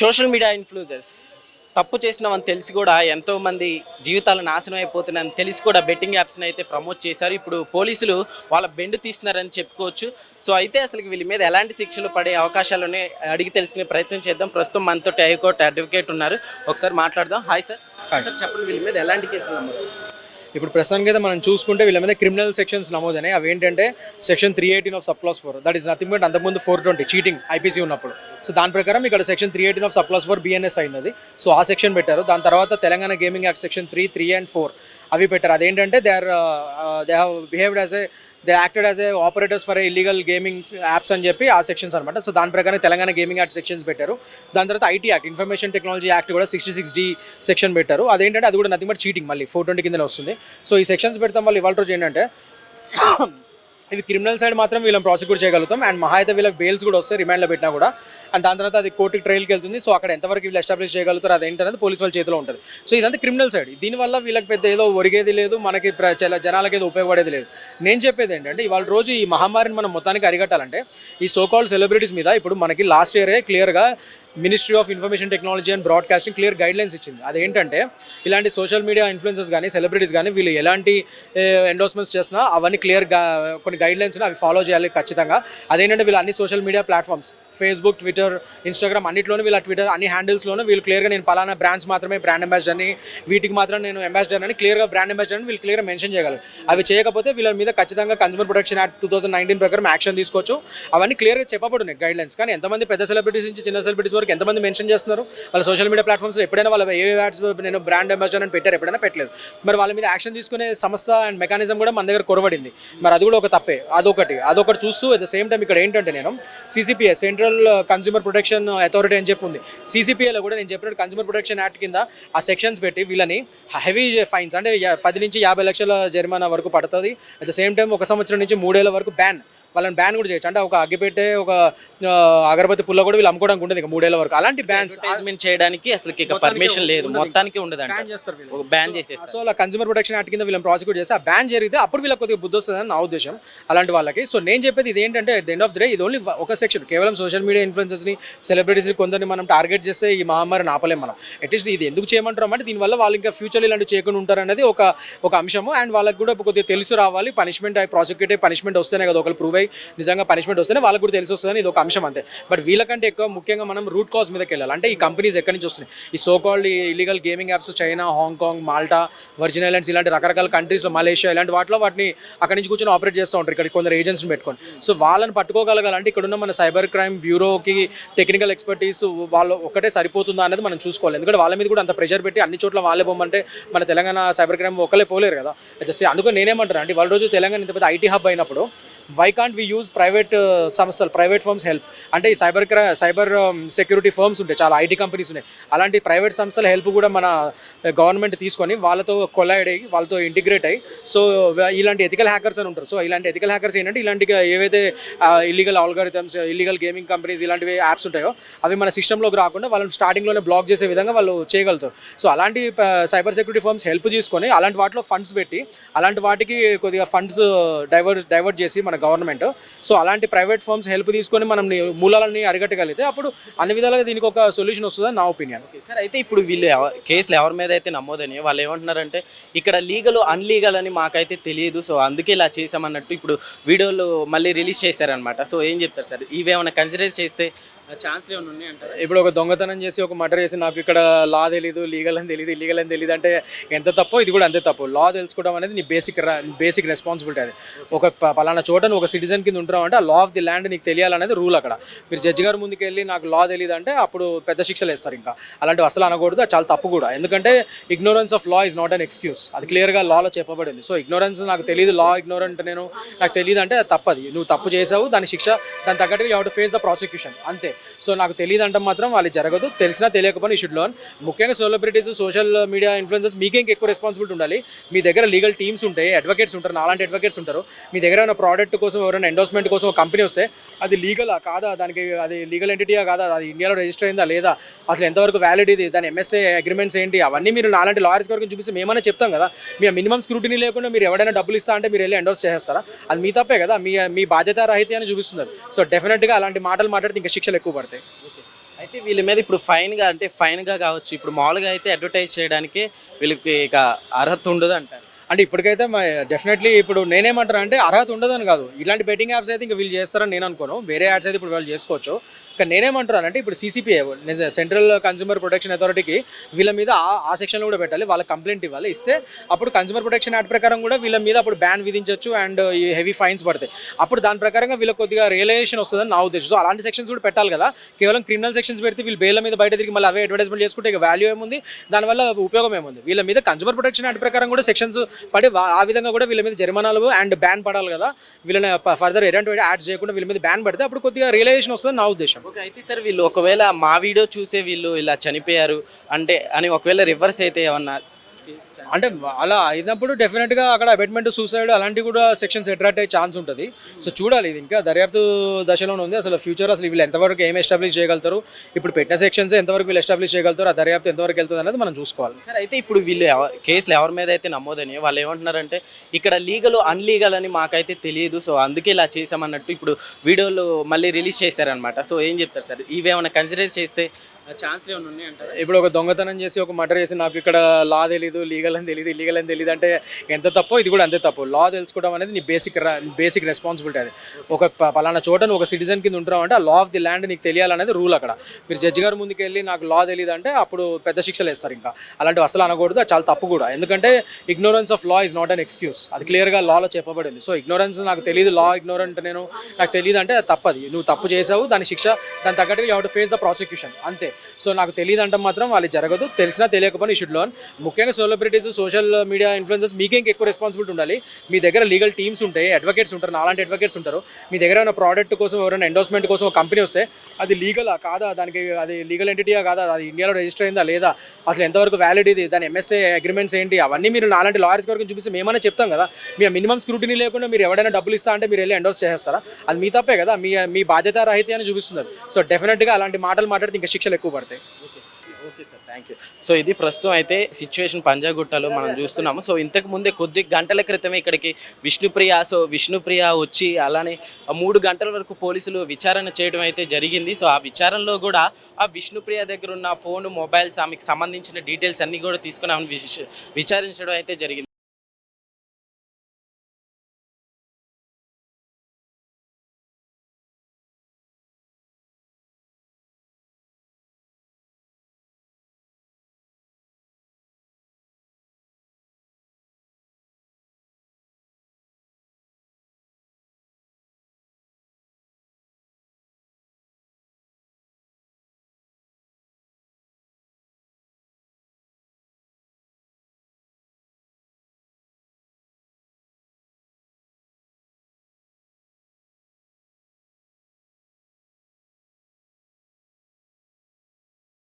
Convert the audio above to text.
Social media influencers తప్పు చేసినామని తెలిసి కూడా ఎంతోమంది జీవితాలు నాశనం అయిపోతున్నాయని తెలిసి కూడా బెట్టింగ్ యాప్స్ని అయితే ప్రమోట్ చేశారు. ఇప్పుడు పోలీసులు వాళ్ళ బెండు తీస్తున్నారని చెప్పుకోవచ్చు. సో అయితే అసలు వీళ్ళ మీద ఎలాంటి శిక్షలు పడే అవకాశాలని అడిగి తెలుసుకునే ప్రయత్నం చేద్దాం. ప్రస్తుతం మనతో హైకోర్టు అడ్వకేట్ ఉన్నారు, ఒకసారి మాట్లాడదాం. Hi sir. సార్ చెప్పండి, వీళ్ళ మీద ఎలాంటి కేసులు నమోదు? ఇప్పుడు ప్రస్తుతానికి అయితే మనం చూసుకుంటే వీళ్ళ మీద క్రిమినల్ సెక్షన్స్ నమోదనే. అవి ఏంటంటే section 318 of sub class 4, that is nothing but అంతకుముందు 420 చీటింగ్ ఐపీసీ ఉన్నప్పుడు. సో దాని ప్రకారం ఇక్కడ section 318 of sub class 4 BNS అయింది అది. సో ఆ సెక్షన్ పెట్టారు. దాని తర్వాత Telangana gaming act section 3, 3 and 4 అవి పెట్టారు. అదేంటంటే they have behaved as they acted as a operators for illegal gaming apps అని చెప్పి ఆ సెక్షన్స్ అనమాట. సో దాని ప్రకారం తెలంగాణ గేమింగ్ యాక్ట్ సెక్షన్స్ పెట్టారు. దాని తర్వాత IT act, information technology act కూడా 66D సెక్షన్ పెట్టారు. అదేంటంటే అది కూడా నథింగ్ బట్ చీటింగ్, మళ్ళీ 420 కిందనే వస్తుంది. సో ఈ సెక్షన్స్ పెడతాం వాళ్ళు ఇవాళ రోజు ఏంటంటే ఇది క్రిమినల్ సైడ్ మాత్రం వీళ్ళని ప్రాసిక్యూట్ చేయగలుగుతాం. అండ్ మహా అయితే వీళ్ళకి బెయిల్స్ కూడా వస్తాయి రిమాండ్లో పెట్టినా కూడా. అండ్ దాని తర్వాత అది కోర్టుకి ట్రయల్కి వెళ్తుంది. సో అక్కడ ఎంతవరకు వీళ్ళు ఎస్టాబ్లిష్ చేయగలుగుతారు అదేంటనేది పోలీస్ వాళ్ళ చేతిలో ఉంటుంది. సో ఇదంతా క్రిమినల్ సైడ్. దీనివల్ల వీళ్ళకి పెద్ద ఏదో ఒరిగేది లేదు, మనకి జనాలకి ఏదో ఉపయోగపడేది లేదు. నేను చెప్పేది ఏంటంటే ఇవాళ రోజు ఈ మహమ్మారిని మనం మొత్తానికి అరికట్టాలంటే ఈ సోకాల్డ్ సెలబ్రిటీస్ మీద ఇప్పుడు మనకి లాస్ట్ ఇయరే క్లియర్గా ministry of information technology and broadcasting clear guidelines ఇచ్చింది. అదేంటంటే ఇలాంటి సోషల్ మీడియా ఇన్ఫ్లుయెన్సర్స్ కానీ సెలబ్రిటీస్ కానీ వీళ్ళు ఎలాంటి ఎండోర్స్మెంట్స్ చేసినా అవన్నీ క్లియర్గా కొన్ని గైడ్లైన్స్ అవి ఫాలో చేయాలి ఖచ్చితంగా. అదేంటంటే వీళ్ళు అన్ని social media platforms Facebook, Twitter, Instagram అన్నింటిలోనూ వీళ్ళ ట్విట్టర్ అన్ని హ్యాండిల్స్లోనూ వీళ్ళు క్లియర్గా నేను పలానా బ్రాండ్స్ మాత్రమే బ్రాండ్ అంబాసిడర్ అని, వీటికి మాత్రం నేను అంబాసిడర్ అని క్లియర్గా బ్రాండ్ అంబాసిడర్ అని వీళ్ళు క్లియర్గా మెన్షన్ చేయగలరు. అవి చేయకపోతే వీళ్ళ మీద ఖచ్చితంగా కన్స్యూమర్ ప్రొటెక్షన్ యాక్ట్ 2019 ప్రకారం యాక్షన్ తీసుకోవచ్చు. అవన్నీ క్లియర్గా చెప్పబడున్నాయి గైడ్లైన్స్. కానీ ఎంతమంది పెద్ద సెలబ్రిటీస్ నుంచి చిన్న సెలబ్రిటీస్ వరకు ఎంతమంది మెన్షన్ చేస్తున్నారు వాళ్ళ సోషల్ మీడియా ప్లాట్ఫామ్స్లో? ఎప్పుడైనా వాళ్ళ ఏ యాడ్స్ నేను బ్రాండ్ అంబాసిడర్ అని పెట్టారు? ఎప్పుడైనా పెట్టలేదు. మరి వాళ్ళ మీద యాక్షన్ తీసుకునే సంస్థ అండ్ మెకానిజం కూడా మన దగ్గర కొరవడింది. మరి అది కూడా ఒక తప్పే. అదొకటి చూస్తూ అట్ ద సేమ్ టైం ఇక్కడ ఏంటంటే నేను CCPA central consumer protection authority అని చెప్పి ఉంది. CCPAలో కూడా నేను చెప్పినట్టు కన్స్యూమర్ ప్రొటెక్షన్ యాక్ట్ కింద ఆ సెక్షన్స్ పెట్టి వీళ్ళని హెవీ ఫైన్స్ అంటే 10 నుంచి 50 లక్షల జరిమానా వరకు పడుతుంది. అట్ ద సేమ్ టైం 1 సంవత్సరం నుంచి 3 ఏళ్ల వరకు వాళ్ళని బ్యాన్ కూడా చేయొచ్చు. అంటే ఒక అగ్గిపెట్టే ఒక అగరబత్తి పుల్ల కూడా వీళ్ళు అమ్ముకోవడానికి ఉంటుంది ఇక 3 ఏళ్ల వరకు. అలాంటి బ్యాన్స్ చేయడానికి అసలు పర్మిషన్ లేదు, మొత్తానికి ఉండదు, బ్యాన్ చేసేస్తారు. సో అలా కన్స్యూమర్ ప్రొటెక్షన్ యాక్ట్ కింద వీళ్ళని ప్రాసిక్యూట్ చేస్తే ఆ బ్యాన్ జరిగితే అప్పుడు వీళ్ళకి కొద్దిగా బుద్ధి వస్తుందని నా ఉద్దేశం అలాంటి వాళ్ళకి. సో నేను చెప్పేది ఇది ఏంటంటే at the end of the day ఇది ఓన్లీ ఒక సెక్షన్. కేవలం సోషల్ మీడియా ఇన్ఫ్లుయెన్సర్స్ని సెలబ్రిటీస్ని కొందరిని మనం టార్గెట్ చేస్తే ఈ మహమ్మారిని ఆపలేం మనం. అట్లీస్ట్ ఇది ఎందుకు చేయమంటారు అంటే దీనివల్ల వాళ్ళు ఇంకా ఫ్యూచర్లో ఇలాంటి చేయకుండా ఉంటారనేది ఒక అంశము. అండ్ వాళ్ళకి కూడా కొద్దిగా తెలుసు రావాలి. పనిష్మెంట్ ప్రాసిక్యూట్ పనిష్మెంట్ వస్తేనే కదా ఒకరు ప్రూవ్ అయ్యి నిజంగా పనిష్మెంట్ వస్తేనే వాళ్ళకి కూడా తెలిసి వస్తుందని ఇది ఒక అంశం అంతే. బట్ వీళ్ళకంటే ఎక్కువ ముఖ్యంగా మనం రూట్ కాజ్ మీదకి వెళ్ళాలి. అంటే ఈ కంపెనీస్ ఎక్కడి నుంచి వస్తున్నాయి? ఈ so called illegal gaming apps China, Hong Kong, Malta, virgin islands ఇలాంటి రకరకాల కంట్రీస్లో, మలేషియా ఇలాంటి వాటిని అక్కడి నుంచి కూర్చొని ఆపరేట్ చేస్తూ ఉంటారు ఇక్కడ కొందరు ఏజెంట్స్ని పెట్టుకొని. సో వాళ్ళని పట్టుకోగలగాలంటే ఇక్కడున్న మన సైబర్ క్రైమ్ బ్యూరోకి టెక్నికల్ ఎక్స్పర్టీస్ వాళ్ళు ఒక్కటే సరిపోతుందా అనేది మనం చూసుకోవాలి. ఎందుకంటే వాళ్ళ మీద కూడా అంత ప్రెషర్ పెట్టి అన్ని చోట్ల వాళ్ళే పోమంటే మన తెలంగాణ సైబర్ క్రైమ్ ఒకళ్ళే పోలేరు కదా. అందుకని నేనేమంటాను అంటే వాళ్ళ రోజు తెలంగాణ ఇంత పెద్ద ఐటీ హబ్ అయినప్పుడు why can't we use private సంస్థలు, ప్రైవేట్ ఫర్మ్స్ హెల్ప్? అంటే ఈ సైబర్ సెక్యూరిటీ ఫర్మ్స్ ఉంటాయి, చాలా ఐటీ కంపెనీస్ ఉన్నాయి. అలాంటి ప్రైవేట్ సంస్థల హెల్ప్ కూడా మన గవర్నమెంట్ తీసుకొని వాళ్ళతో కొలైడ్ అయ్యి వాళ్ళతో ఇంటిగ్రేట్ అయ్యి సో ఇలాంటి ఎథికల్ హ్యాకర్స్ అని ఉంటారు. సో ఇలాంటి ఎథికల్ హ్యాకర్స్ ఏంటంటే ఇలాంటి ఏవైతే illegal algorithms, illegal gaming companies ఇలాంటివి యాప్స్ ఉంటాయో అవి మన సిస్టంలోకి రాకుండా వాళ్ళని స్టార్టింగ్లోనే బ్లాక్ చేసే విధంగా వాళ్ళు చేయగలుగుతారు. సో అలాంటి సైబర్ సెక్యూరిటీ ఫర్మ్స్ హెల్ప్ తీసుకొని అలాంటి వాటిలో ఫండ్స్ పెట్టి అలాంటి వాటికి కొద్దిగా ఫండ్స్ డైవర్ట్ చేసి మన గవర్నమెంట్ సో అలాంటి ప్రైవేట్ ఫర్మ్స్ హెల్ప్ తీసుకొని మనం మూలాలని అరికట్టగలిగితే అప్పుడు అన్ని విధాలుగా దీనికి ఒక సొల్యూషన్ వస్తుందని నా ఒపీనియన్. సార్ అయితే ఇప్పుడు వీళ్ళు కేసులు ఎవరి మీద అయితే నమోదని వాళ్ళు ఏమంటున్నారంటే ఇక్కడ లీగల్ అన్లీగల్ అని మాకైతే తెలియదు, సో అందుకే ఇలా చేసామన్నట్టు ఇప్పుడు వీడియోలు మళ్ళీ రిలీజ్ చేశారనమాట. సో ఏం చెప్తారు సార్? ఇవేమైనా కన్సిడర్ చేస్తే ఛాన్స్ ఏమైనా ఉన్నాయంటారు? ఇప్పుడు ఒక దొంగతనం చేసి ఒక మర్డర్ చేసి నాకు ఇక్కడ లా తెలీదు, లీగల్ అని తెలియదు, ఇల్లీగల్ అని తెలియదు అంటే ఎంత తప్పో ఇది కూడా అంతే తప్పు. లా తెలుసుకోవడం అనేది నీ బేసిక్ రెస్పాన్సిబిలిటీ. అది ఒక పలానా చోట నువ్వు ఒక సిటిజన్ కింద ఉంటావు అంటే ఆ లా ఆఫ్ ది ల్యాండ్ నీకు తెలియాలనేది రూల్. అక్కడ మీరు జడ్జి గారు ముందుకు వెళ్ళి నాకు లా తెలియదు అంటే అప్పుడు పెద్ద శిక్షలు వేస్తారు. ఇంకా అలాంటివి అసలు అనకూడదు, అది చాలా తప్పు కూడా. ఎందుకంటే ignorance of law is not an excuse. అది క్లియర్గా లాలో చెప్పబడింది. సో ఇగ్నోరెన్స్ నాకు తెలియదు, లా ఇగ్నోరెంట్ నాకు తెలియదు అంటే అది తప్పది. నువ్వు తప్పు చేసావు, దాని శిక్ష దాని తగ్గట్టుగా you have to face the prosecution అంతే. సో నాకు తెలియదు అంటే మాత్రం వాళ్ళు జరగదు. తెలిసినా తెలియకపోయినా యూ షుడ్ లర్న్. ముఖ్యంగా సెలబ్రిటీస్, సోషల్ మీడియా ఇన్ఫ్లుయెన్సర్స్ మీకే ఎక్కువ రెస్పాన్సిబిలిటీ ఉండాలి. మీ దగ్గర లీగల్ టీమ్స్ ఉంటాయి, అడ్వకేట్స్ ఉంటారు, నాలాంటి అడ్వకేట్స్ ఉంటారు. మీ దగ్గర ఏమైనా ప్రోడక్ట్ కోసం ఎవరైనా ఎండోర్స్మెంట్ కోసం ఒక కంపెనీ వస్తే అది లీగలా కాదా, దానికి అది లీగల్ ఎంటిటీయా కాదా, అది ఇండియాలో రిజిస్టర్ అయిందా లేదా, అసలు ఎంతవరకు వ్యాలిడ్ ఇది, దాని MSA అగ్రిమెంట్స్ ఏంటి, అవన్నీ మీరు నాలాంటి లాయర్స్ వరకు చూపిస్తే మేమైనా చెప్తాం కదా. మీ మినిమం స్క్రూటినీ లేకుండా మీరు ఎవరైనా డబ్బులు ఇస్తా అంటే మీరు వెళ్ళి ఎండోర్స్ చేస్తారా? అది మీ తప్పే కదా. మీ బాధ్యత రహిత అని చూపిస్తున్నారు. సో డెఫినెట్గా అలాంటి మాటలు మాట్లాడితే ఇంకా శిక్షలు ఎక్కువ పడతాయి. అయితే వీళ్ళ మీద ఇప్పుడు ఫైన్గా కావచ్చు, ఇప్పుడు మామూలుగా అయితే అడ్వర్టైజ్ చేయడానికి వీళ్ళకి ఇక అర్హత ఉండదు అంటారు. అంటే ఇప్పటికైతే డెఫినెట్లీ ఇప్పుడు నేనేమంటాను అంటే అర్హత ఉండదని కాదు, ఇలాంటి బెట్టింగ్ యాప్స్ అయితే ఇంకా వీళ్ళు చేస్తారని నేను అనుకోను. వేరే యాడ్స్ అయితే ఇప్పుడు వాళ్ళు చేసుకోవచ్చు. కానీ నేనేమంటున్నాను అంటే ఇప్పుడు CCPA సెంట్రల్ కన్స్యూమర్ ప్రొటెక్షన్ అథారిటీకి వీళ్ళ మీద ఆ సెక్షన్లో కూడా పెట్టాలి, వాళ్ళ కంప్లైంట్ ఇవ్వాలి. ఇస్తే అప్పుడు కన్స్యూమర్ ప్రొటెక్షన్ యాక్ట్ ప్రకారం కూడా వీళ్ళ మీద అప్పుడు బ్యాన్ విధించవచ్చు అండ్ ఈ హెవీ ఫైన్స్ పడతాయి. అప్పుడు దాని ప్రకారంగా వీళ్ళకి కొద్దిగా రియలైజేషన్ వస్తుందని నా ఉద్దేశం. సో అలాంటి సెక్షన్స్ కూడా పెట్టాలి కదా. కేవలం క్రిమినల్ సెక్షన్స్ పెడితే వీళ్ళు బెయిల్ మీద బయట తిరిగి మళ్ళీ అవే అడ్వర్టైజ్మెంట్ చేసుకుంటే ఇక వాల్యూ ఏముంది, దానివల్ల ఉపయోగం ఏముంది. వీళ్ళ మీద కన్స్యూమర్ ప్రొటెక్షన్ యాక్ట్ ప్రకారం కూడా సెక్షన్స్ పడి ఆ విధంగా కూడా వీళ్ళ మీద జరిమానాలు అండ్ బ్యాన్ పడాలి కదా. వీళ్ళని ఫర్దర్ ఎలాంటి యాడ్స్ చేయకుండా వీళ్ళ మీద బ్యాన్ పడితే అప్పుడు కొద్దిగా రియలైజేషన్ వస్తుందని నా ఉద్దేశం. ఓకే, అయితే సార్ వీళ్ళు ఒకవేళ మా వీడియో చూసే వీళ్ళు ఇలా చనిపోయారు అంటే అని ఒకవేళ రివర్స్ అయితే ఏమన్నా అంటే అలా అయినప్పుడు డెఫినెట్గా అక్కడ అబెట్మెంట్, సూసైడ్ అలాంటివి కూడా సెక్షన్స్ అట్రాక్ట్ అయ్యే ఛాన్స్ ఉంటుంది. సో చూడాలి, ఇది ఇంకా దర్యాప్తు దశలోనే ఉంది. అసలు ఫ్యూచర్ అసలు వీళ్ళు ఎంతవరకు ఏం ఎస్టాబ్లిష్ చేయగలుగుతారు, ఇప్పుడు పెట్టిన సెక్షన్స్ ఎంతవరకు వీళ్ళు ఎస్టాబ్లిష్ చేయగలుగుతారు, ఆ దర్యాప్తు ఎంతవరకు వెళ్తుంది అనేది మనం చూసుకోవాలి. సార్. అయితే ఇప్పుడు వీళ్ళు కేసులు ఎవరి మీద అయితే నమోదని వాళ్ళు ఏమంటున్నారంటే ఇక్కడ లీగల్ అన్లీగల్ అని మాకైతే తెలియదు, సో అందుకే ఇలా చేసామన్నట్టు ఇప్పుడు వీడియోలు మళ్ళీ రిలీజ్ చేశారనమాట. సో ఏం చెప్తారు సార్, ఇవేమైనా కన్సిడర్ చేస్తే ఛాన్స్ ఏమైనా ఉన్నాయంటారు? ఇప్పుడు ఒక దొంగతనం చేసి ఒక మర్డర్ చేసి నాకు ఇక్కడ లా తెలీదు, లీగల్ అని తెలియదు, ఇల్లీగల్ అని తెలియదు అంటే ఎంత తప్పో ఇది కూడా అంతే తప్పు. లా తెలుసుకోవడం అనేది నీ బేసిక్ రెస్పాన్సిబిలిటీ. అది ఒక పలానా చోట నువ్వు ఒక సిటిజన్ కింద ఉంటావు అంటే ఆ లా ఆఫ్ ది ల్యాండ్ నీకు తెలియాలనేది రూల్. అక్కడ మీరు జడ్జి గారి ముందుకు వెళ్ళి నాకు లా తెలియదు అంటే అప్పుడు పెద్ద శిక్షలు వేస్తారు. ఇంకా అలాంటివి అసలు అనకూడదు, అది చాలా తప్పు కూడా. ఎందుకంటే ignorance of law is not an excuse, అది క్లియర్గా లాలో చెప్పబడింది. సో ఇగ్నోరెన్స్ నాకు తెలియదు, లా ఇగ్నోరెంట్ నాకు తెలియదు అంటే అది తప్పది. నువ్వు తప్పు చేసావు, దాని శిక్ష దాని తగ్గట్టుగా you have to face the prosecution అంతే. సో నాకు తెలియదు అంటే మాత్రం వాళ్ళు జరగదు, తెలిసినా తెలియకపోయినా యూ షుడ్ లర్న్. ముఖ్యంగా సెలబ్రిటీస్, సోషల్ మీడియా ఇన్ఫ్లుయెన్సర్స్ మీకే ఎక్కువ రెస్పాన్సిబిలిటీ ఉండాలి. మీ దగ్గర లీగల్ టీమ్స్ ఉంటాయి, అడ్వకేట్స్ ఉంటారు, నాలాంటి అడ్వకేట్స్ ఉంటారు. మీ దగ్గర ఏమైనా ప్రోడక్ట్ కోసం ఎవరైనా ఎండోర్స్మెంట్ కోసం ఒక కంపెనీ వస్తే అది లీగలా కాదా, దానికి అది లీగల్ ఎంటిటీయా కాదా, అది ఇండియాలో రిజిస్టర్ అయిందా లేదా, అసలు ఎంతవరకు వ్యాలిడ్ ఇది, దాని MSA అగ్రిమెంట్స్ ఏంటి, అవన్నీ మీరు నాలాంటి లాయర్స్ వరకు చూపిస్తే మేమైనా చెప్తాం కదా. మీ మినిమం స్క్రూటినీ లేకుండా మీరు ఎవరైనా డబ్బులు ఇస్తా అంటే మీరు వెళ్ళి ఎండోర్స్ చేస్తారా, అది మీ తప్పే కదా, మీ బాధ్యత రాహిత్యాన్ని చూపిస్తున్నారు. సో డెఫినెట్గా అలాంటి మాటలు మాట్లాడితే ఇంకా శిక్షలు ఎక్కువ పడతాయి. Okay sir, thank you. So ఇది ప్రస్తుతం అయితే సిచ్యువేషన్ పంజాగుట్టలో మనం చూస్తున్నాము. సో ఇంతకు ముందే కొద్ది గంటల క్రితమే ఇక్కడికి విష్ణుప్రియ వచ్చి అలానే 3 గంటల వరకు పోలీసులు విచారణ చేయడం అయితే జరిగింది. సో ఆ విచారణలో కూడా ఆ విష్ణుప్రియ దగ్గర ఉన్న ఫోన్, మొబైల్స్, ఆమెకు సంబంధించిన డీటెయిల్స్ అన్నీ కూడా తీసుకుని ఆమెను విచారించడం అయితే జరిగింది.